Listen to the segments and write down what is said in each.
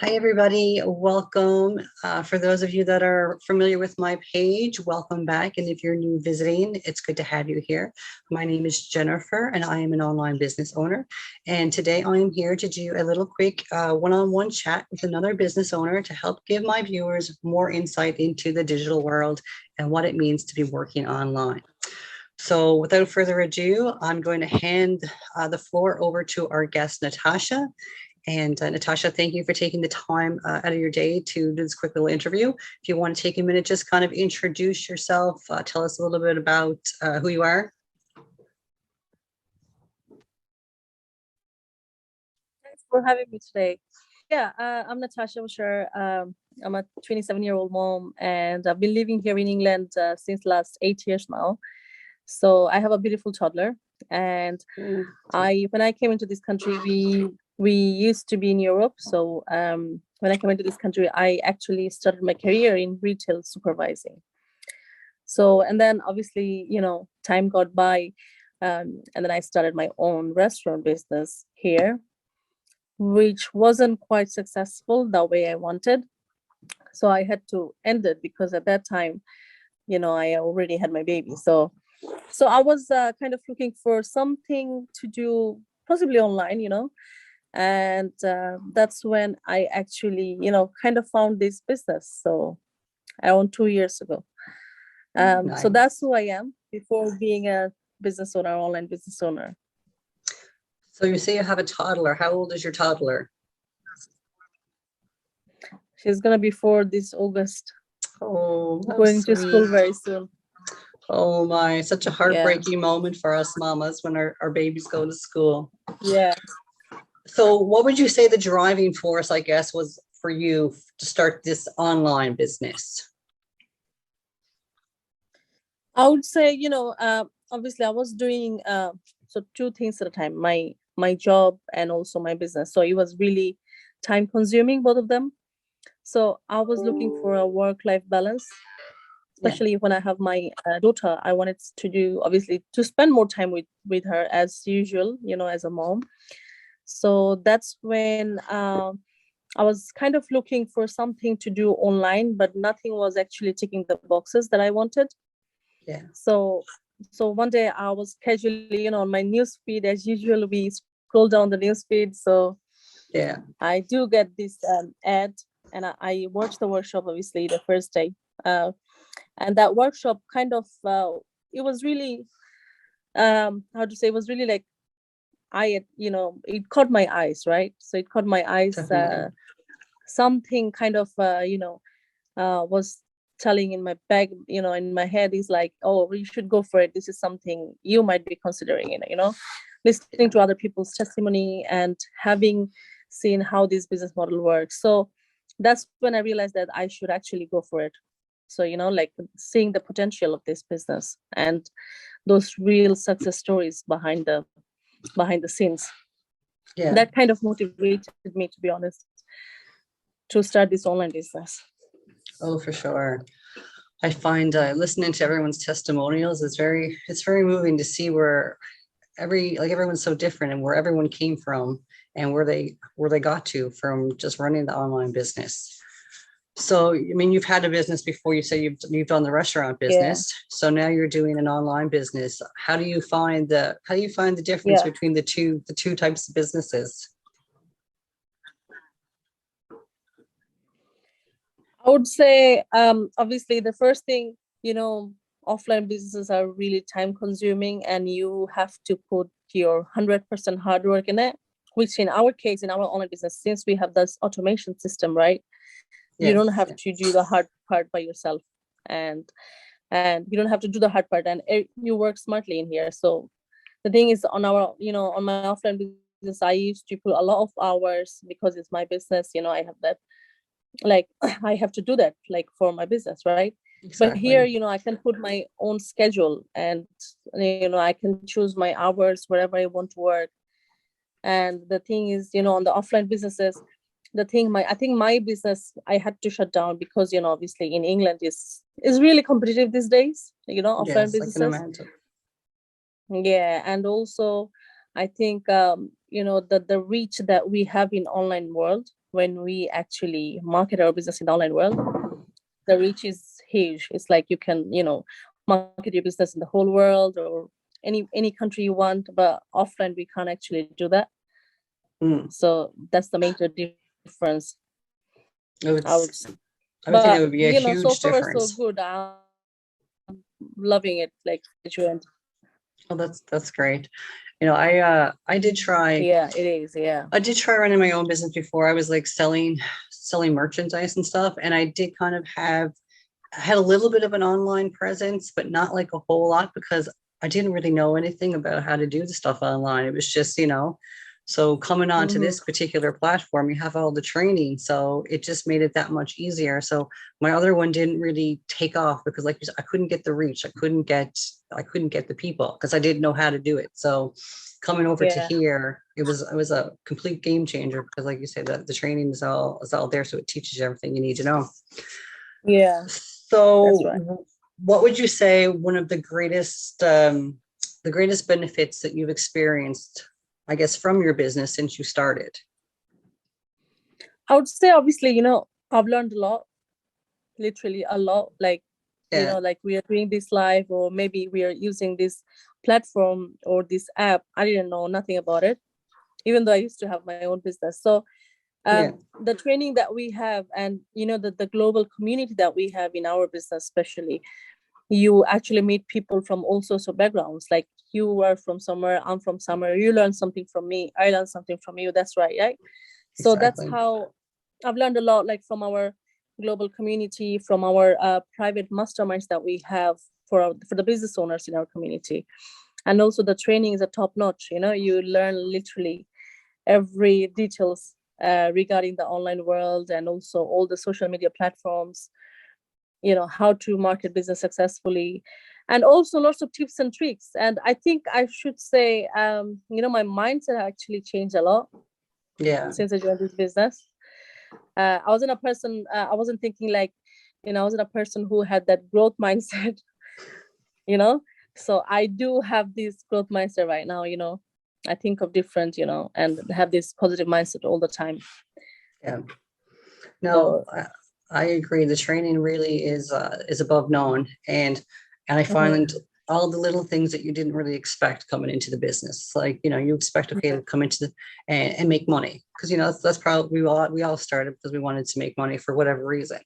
Hi, everybody. Welcome. For those of you that are familiar with my page, welcome back. And if you're new visiting, it's good to have you here. My name is Jennifer, and I am an online business owner. And today I am here to do a little quick one-on-one chat with another business owner to help give my viewers more insight into the digital world and what it means to be working online. So without further ado, I'm going to hand the floor over to our guest, Natasha. And Natasha, thank you for taking the time out of your day to do this quick little interview. If you want to take a minute, just kind of introduce yourself, tell us a little bit about who you are. Thanks for having me today. Yeah, I'm Natasha. I'm a 27-year-old mom, and I've been living here in England since last 8 years now. So I have a beautiful toddler, and when I came into this country, we used to be in Europe. So when I came into this country, I actually started my career in retail supervising. So, and then obviously, time got by, and then I started my own restaurant business here, which wasn't quite successful the way I wanted. So I had to end it because at that time, I already had my baby. So I was kind of looking for something to do possibly online, and that's when I actually, kind of found this business. So around 2 years ago. So that's who I am before being a business owner, online business owner. So you say you have a toddler. How old is your toddler? She's going to be 4 this August. Oh, going to school very soon. Oh my, such a heartbreaking moment for us mamas when our babies go to school. Yeah. So what would you say the driving force, I guess, was for you to start this online business? I would say, obviously I was doing so 2 things at a time, my job and also my business. So it was really time consuming, both of them. So I was looking for a work-life balance, especially when I have my daughter. I wanted to spend more time with her as usual, as a mom. So that's when I was kind of looking for something to do online, but nothing was actually ticking the boxes that I wanted. Yeah. So one day I was casually, on my news feed, as usual, we scroll down the news feed. So yeah, I do get this ad, and I watched the workshop, obviously, the first day. And that workshop kind of, it was really, it was really like, it caught my eyes, right? So it caught my eyes. Something kind of, was telling in my back, in my head is like, oh, you should go for it. This is something you might be considering, listening to other people's testimony and having seen how this business model works. So that's when I realized that I should actually go for it. So, like seeing the potential of this business and those real success stories behind the scenes. Yeah. That kind of motivated me, to be honest, to start this online business. Oh, for sure. I find listening to everyone's testimonials is it's very moving to see where everyone's so different and where everyone came from and where they got to from just running the online business. So, I mean, you've had a business before. You say you've done the restaurant business. Yeah. So now you're doing an online business. How do you find the difference between the two types of businesses? I would say, obviously, the first thing, offline businesses are really time consuming, and you have to put your 100% hard work in it, which in our case, in our online business, since we have this automation system, right? Yes, you don't have to do the hard part by yourself, and you don't have to do the hard part, and you work smartly in here. So the thing is, on my offline business, I used to put a lot of hours because it's my business. I have that, like, I have to do that, like, for my business, right? Exactly. But here, I can put my own schedule, and I can choose my hours wherever I want to work. And the thing is, on the offline businesses, I think my business, I had to shut down because, obviously in England is really competitive these days, offline businesses. I can imagine. Yeah, and also I think the reach that we have in online world, when we actually market our business in the online world, the reach is huge. It's like you can, market your business in the whole world or any country you want, but offline we can't actually do that. So that's the major difference. I would I would think say. that But would be a so huge far so difference. good. I'm loving it. Like, Oh, that's great. I did try. yeah, it is. Yeah. I did try running my own business before. I was like selling merchandise and stuff, and I did kind of had a little bit of an online presence, but not like a whole lot because I didn't really know anything about how to do the stuff online. It was just, so coming on to this particular platform, you have all the training. So it just made it that much easier. So my other one didn't really take off because like you said, I couldn't get the reach. I couldn't get the people because I didn't know how to do it. So coming over to here, it was a complete game changer because like you said, the training is all there. So it teaches you everything you need to know. Yeah. So Right. what would you say one of the greatest benefits that you've experienced, I guess, from your business since you started? I would say, obviously, I've learned a lot, literally a lot. Like, like we are doing this live, or maybe we are using this platform or this app. I didn't know nothing about it, even though I used to have my own business. So the training that we have, and the global community that we have in our business, especially, you actually meet people from all sorts of backgrounds. Like, you are from somewhere, I'm from somewhere, you learn something from me, I learn something from you. That's right. So that's how I've learned a lot, like from our global community, from our private masterminds that we have for the business owners in our community. And also the training is a top notch. You learn literally every details regarding the online world, and also all the social media platforms, how to market business successfully, and also lots of tips and tricks. And I think I should say, my mindset actually changed a lot since I joined this business. I wasn't a person, I wasn't thinking like, I wasn't a person who had that growth mindset, so I do have this growth mindset right now. I think of different, and have this positive mindset all the time. No, I agree. The training really is above known, and I find all the little things that you didn't really expect coming into the business. Like, you expect, to come into and make money, because that's probably we all started because we wanted to make money for whatever reason.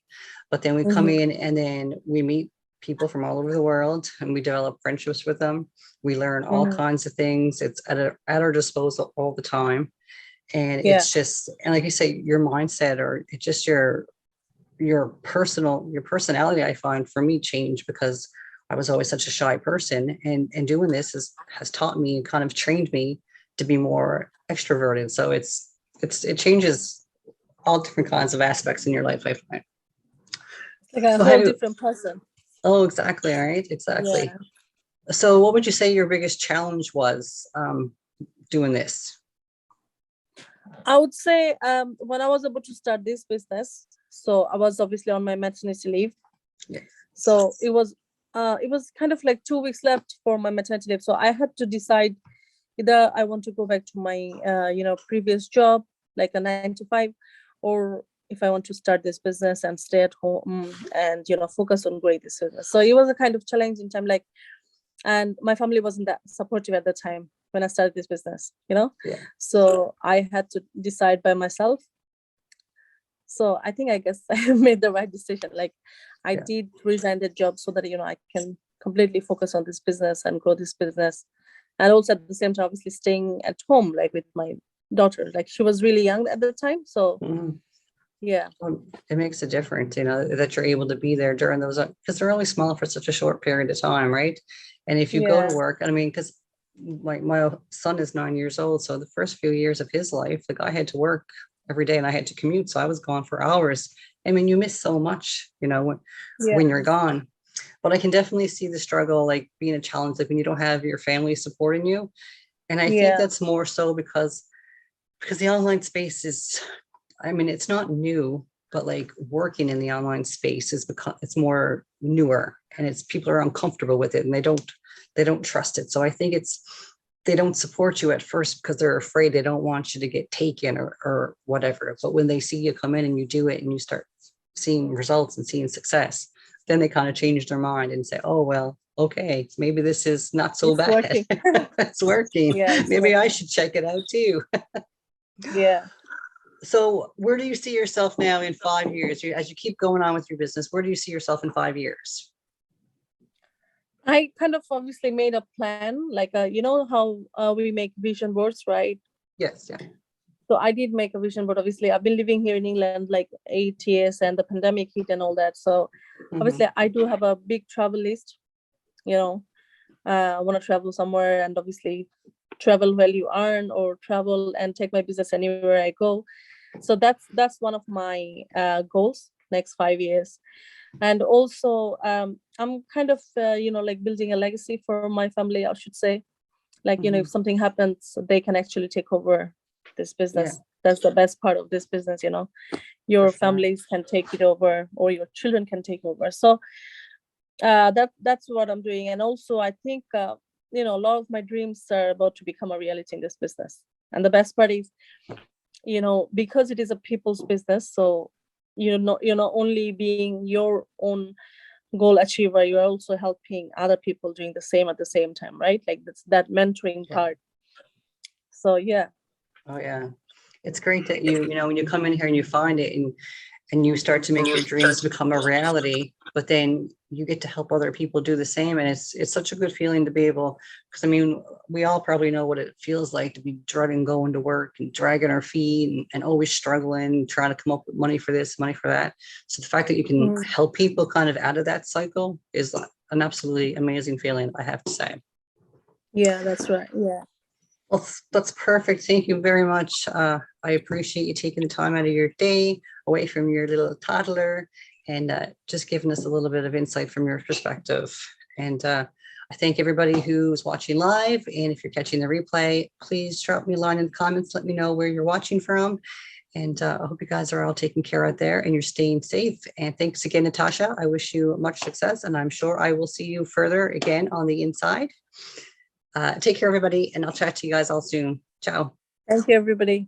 But then we come in and then we meet people from all over the world and we develop friendships with them. We learn all kinds of things. It's at our disposal all the time. And it's just, and like you say, your mindset, or it's just your personality, I find, for me, changed because I was always such a shy person, and doing this has taught me and kind of trained me to be more extroverted. So it changes all different kinds of aspects in your life, I find. It's like a whole different person. Oh, exactly. All right. Exactly. So what would you say your biggest challenge was doing this? I would say when I was about to start this business, so I was obviously on my maternity leave. So it was kind of like 2 weeks left for my maternity leave. So I had to decide either I want to go back to my previous job, like a 9 to 5, or if I want to start this business and stay at home and focus on growing this business. So it was a kind of challenging time, and my family wasn't that supportive at the time when I started this business, So I had to decide by myself. So I guess I made the right decision. Like, I did resign the job so that I can completely focus on this business and grow this business, and also at the same time, obviously, staying at home, like with my daughter. Like, she was really young at the time, so it makes a difference, that you're able to be there during those, because they're only small for such a short period of time, right? And if you go to work, I mean, because my son is 9 years old, so the first few years of his life, like, I had to work every day and I had to commute, so I was gone for hours. I mean, you miss so much, when you're gone. But I can definitely see the struggle, like being a challenge, like when you don't have your family supporting you. And I think that's more so because the online space is, I mean, it's not new, but like working in the online space it's more newer, and people are uncomfortable with it, and they don't trust it. So I think they don't support you at first because they're afraid they don't want you to get taken or whatever. But when they see you come in and you do it and you start seeing results and seeing success, then they kind of change their mind and say, oh, well, okay, maybe this is not so It's bad. working. It's working. Yeah, it's Maybe I working. should check it out too. Yeah. So where do you see yourself now in 5 years? As you keep going on with your business, where do you see yourself in 5 years? I kind of obviously made a plan, like, you know how we make vision boards, right? Yes, yeah. So I did make a vision board. Obviously, I've been living here in England like 8 years, and the pandemic hit and all that. So obviously, I do have a big travel list. You know, I want to travel somewhere, and obviously, travel while you earn, or travel and take my business anywhere I go. So that's one of my goals next 5 years. And also, I'm kind of like building a legacy for my family, I should say. Like, if something happens, they can actually take over this business. Yeah, That's the best part of this business. for Your sure. families can take it over, or your children can take over. So that's what I'm doing. And also, I think a lot of my dreams are about to become a reality in this business. And the best part is, because it is a people's business, so you're not only being your own goal achiever, you're also helping other people doing the same at the same time, right? Like that's that mentoring Yeah. part. So yeah. Oh, yeah. It's great that when you come in here and you find it and you start to make your dreams become a reality, but then you get to help other people do the same. And it's such a good feeling to be able, because I mean, we all probably know what it feels like to be dreading going to work and dragging our feet and always struggling, trying to come up with money for this, money for that. So the fact that you can help people kind of out of that cycle is an absolutely amazing feeling, I have to say. Yeah, that's right. Yeah. Well, that's perfect. Thank you very much. I appreciate you taking the time out of your day away from your little toddler and just giving us a little bit of insight from your perspective. And I thank everybody who's watching live. And if you're catching the replay, please drop me a line in the comments. Let me know where you're watching from. And I hope you guys are all taken care of there and you're staying safe. And thanks again, Natasha. I wish you much success. And I'm sure I will see you further again on the inside. Take care, everybody, and I'll chat to you guys all soon. Ciao. Thank you, everybody.